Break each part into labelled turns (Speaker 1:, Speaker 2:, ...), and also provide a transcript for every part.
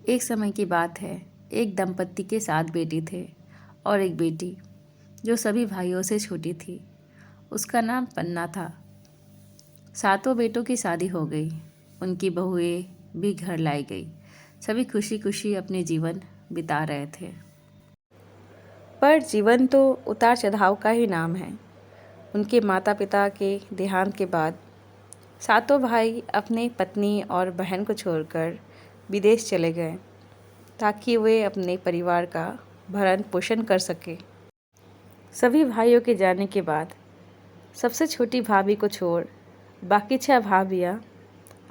Speaker 1: एक समय की बात है। एक दंपत्ति के 7 बेटे थे और एक बेटी जो सभी भाइयों से छोटी थी। उसका नाम पन्ना था। सातों बेटों की शादी हो गई। उनकी बहुएं भी घर लाई गई। सभी खुशी खुशी अपने जीवन बिता रहे थे। पर जीवन तो उतार चढ़ाव का ही नाम है। उनके माता पिता के देहांत के बाद सातों भाई अपनी पत्नी और बहन को छोड़कर विदेश चले गए ताकि वे अपने परिवार का भरण पोषण कर सके। सभी भाइयों के जाने के बाद सबसे छोटी भाभी को छोड़ बाकी 6 भाभियाँ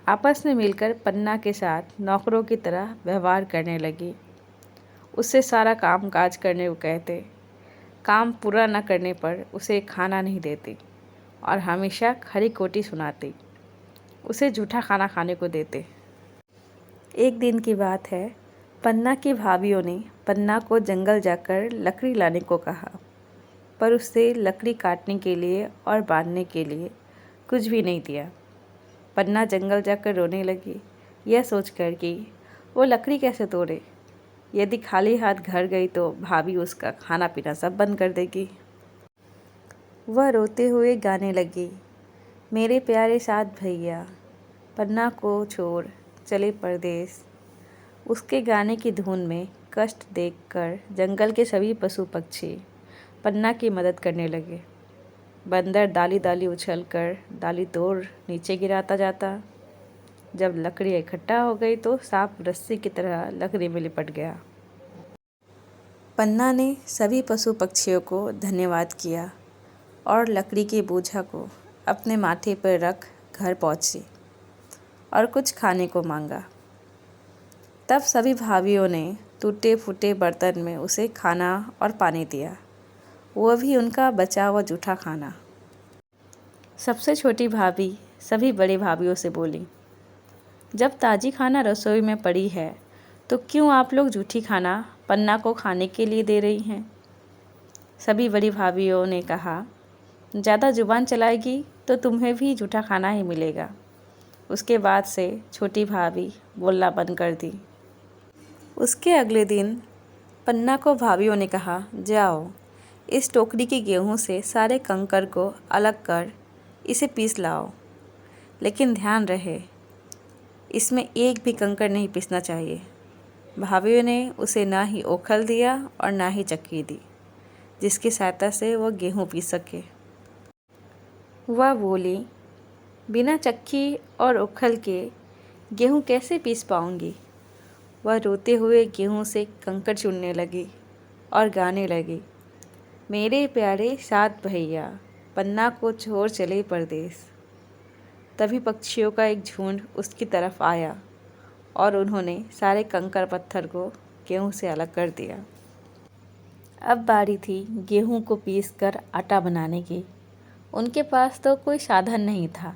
Speaker 1: आपस में मिलकर पन्ना के साथ नौकरों की तरह व्यवहार करने लगी। उससे सारा काम काज करने को कहते, काम पूरा न करने पर उसे खाना नहीं देती और हमेशा खरी खोटी सुनाती। उसे झूठा खाना खाने को देते। एक दिन की बात है, पन्ना की भाभियों ने पन्ना को जंगल जाकर लकड़ी लाने को कहा, पर उससे लकड़ी काटने के लिए और बांधने के लिए कुछ भी नहीं दिया। पन्ना जंगल जाकर रोने लगी, यह सोचकर कि वो लकड़ी कैसे तोड़े। यदि खाली हाथ घर गई तो भाभी उसका खाना पीना सब बंद कर देगी। वह रोते हुए गाने लगी, मेरे प्यारे 7 भैया पन्ना को छोड़ चले परदेस। उसके गाने की धुन में कष्ट देखकर जंगल के सभी पशु पक्षी पन्ना की मदद करने लगे। बंदर डाली डाली उछलकर डाली तोड़ नीचे गिराता जाता। जब लकड़ी इकट्ठा हो गई तो सांप रस्सी की तरह लकड़ी में लिपट गया। पन्ना ने सभी पशु पक्षियों को धन्यवाद किया और लकड़ी की बोझा को अपने माथे पर रख घर पहुंची और कुछ खाने को मांगा। तब सभी भाभियों ने टूटे फूटे बर्तन में उसे खाना और पानी दिया, वह भी उनका बचा हुआ जूठा खाना। सबसे छोटी भाभी सभी बड़ी भाभियों से बोली, जब ताज़ी खाना रसोई में पड़ी है तो क्यों आप लोग जूठी खाना पन्ना को खाने के लिए दे रही हैं। सभी बड़ी भाभियों ने कहा, ज़्यादा जुबान चलाएगी तो तुम्हें भी जूठा खाना ही मिलेगा। उसके बाद से छोटी भाभी बोलना बंद कर दी। उसके अगले दिन पन्ना को भाभियों ने कहा, जाओ इस टोकरी की गेहूं से सारे कंकर को अलग कर इसे पीस लाओ, लेकिन ध्यान रहे इसमें एक भी कंकर नहीं पीसना चाहिए। भाभियों ने उसे ना ही ओखल दिया और ना ही चक्की दी जिसकी सहायता से वह गेहूं पीस सके। वह बोली, बिना चक्की और ओखल के गेहूं कैसे पीस पाऊंगी। वह रोते हुए गेहूं से कंकड़ चुनने लगी और गाने लगी, मेरे प्यारे 7 भैया पन्ना को छोड़ चले परदेस। तभी पक्षियों का एक झुंड उसकी तरफ आया और उन्होंने सारे कंकड़ पत्थर को गेहूं से अलग कर दिया। अब बारी थी गेहूं को पीसकर आटा बनाने की। उनके पास तो कोई साधन नहीं था,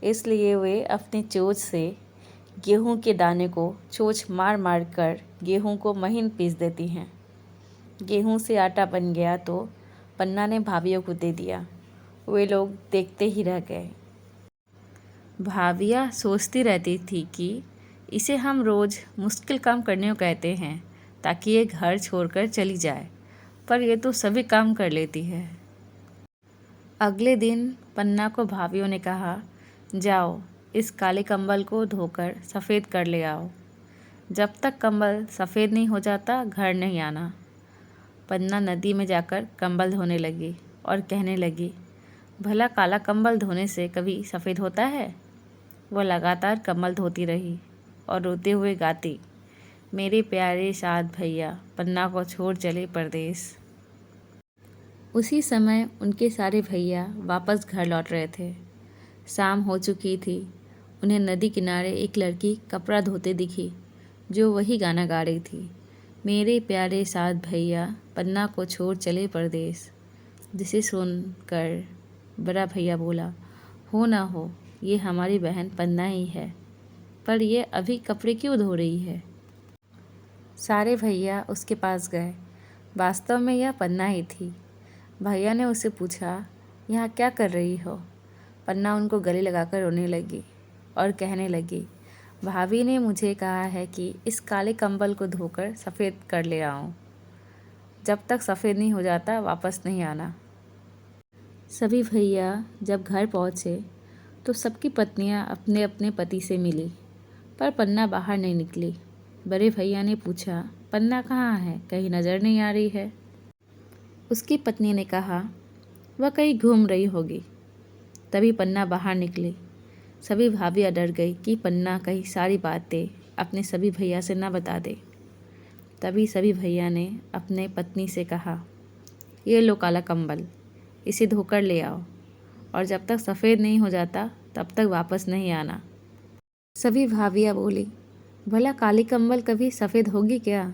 Speaker 1: इसलिए वे अपनी चोंच से गेहूं के दाने को चोंच मार मार कर गेहूं को महीन पीस देती हैं। गेहूं से आटा बन गया तो पन्ना ने भाभियों को दे दिया। वे लोग देखते ही रह गए। भाभियाँ सोचती रहती थी कि इसे हम रोज़ मुश्किल काम करने को कहते हैं ताकि ये घर छोड़कर चली जाए, पर ये तो सभी काम कर लेती है। अगले दिन पन्ना को भाभियों ने कहा, जाओ इस काले कंबल को धोकर सफ़ेद कर ले आओ। जब तक कंबल सफ़ेद नहीं हो जाता घर नहीं आना। पन्ना नदी में जाकर कंबल धोने लगी और कहने लगी, भला काला कंबल धोने से कभी सफ़ेद होता है। वह लगातार कंबल धोती रही और रोते हुए गाती, मेरे प्यारे 7 भैया पन्ना को छोड़ चले परदेस। उसी समय उनके सारे भैया वापस घर लौट रहे थे। शाम हो चुकी थी। उन्हें नदी किनारे एक लड़की कपड़ा धोते दिखी जो वही गाना गा रही थी, मेरे प्यारे 7 भैया पन्ना को छोड़ चले परदेस। जिसे सुनकर बड़ा भैया बोला, हो ना हो ये हमारी बहन पन्ना ही है, पर ये अभी कपड़े क्यों धो रही है। सारे भैया उसके पास गए। वास्तव में यह पन्ना ही थी। भैया ने उससे पूछा, यहाँ क्या कर रही हो। पन्ना उनको गले लगाकर रोने लगी और कहने लगी, भाभी ने मुझे कहा है कि इस काले कंबल को धोकर सफ़ेद कर ले आऊं। जब तक सफ़ेद नहीं हो जाता वापस नहीं आना। सभी भैया जब घर पहुँचे तो सबकी पत्नियां अपने अपने पति से मिली, पर पन्ना बाहर नहीं निकली। बड़े भैया ने पूछा, पन्ना कहाँ है, कहीं नज़र नहीं आ रही है। उसकी पत्नी ने कहा, वह कहीं घूम रही होगी। तभी पन्ना बाहर निकली। सभी भाभियाँ डर गई कि पन्ना कहीं सारी बातें अपने सभी भैया से न बता दे। तभी सभी भैया ने अपने पत्नी से कहा, ये लो काला कंबल, इसे धोकर ले आओ और जब तक सफ़ेद नहीं हो जाता तब तक वापस नहीं आना। सभी भाभियाँ बोली, भला काली कंबल कभी सफ़ेद होगी क्या?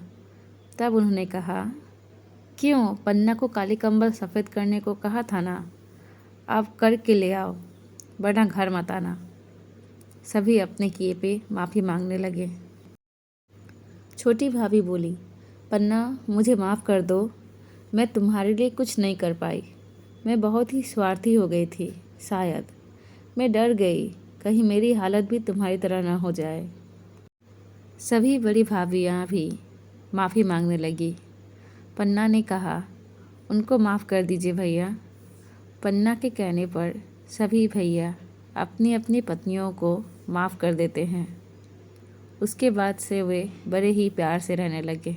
Speaker 1: तब उन्होंने कहा, क्यों, पन्ना को काली कंबल सफ़ेद करने को कहा था ना, अब करके ले आओ, वरना घर मत आना। सभी अपने किए पे माफ़ी मांगने लगे। छोटी भाभी बोली, पन्ना मुझे माफ़ कर दो, मैं तुम्हारे लिए कुछ नहीं कर पाई। मैं बहुत ही स्वार्थी हो गई थी, शायद मैं डर गई कहीं मेरी हालत भी तुम्हारी तरह न हो जाए। सभी बड़ी भाभियाँ भी माफ़ी मांगने लगी। पन्ना ने कहा, उनको माफ़ कर दीजिए भैया। पन्ना के कहने पर सभी भैया अपनी अपनी पत्नियों को माफ़ कर देते हैं। उसके बाद से वे बड़े ही प्यार से रहने लगे।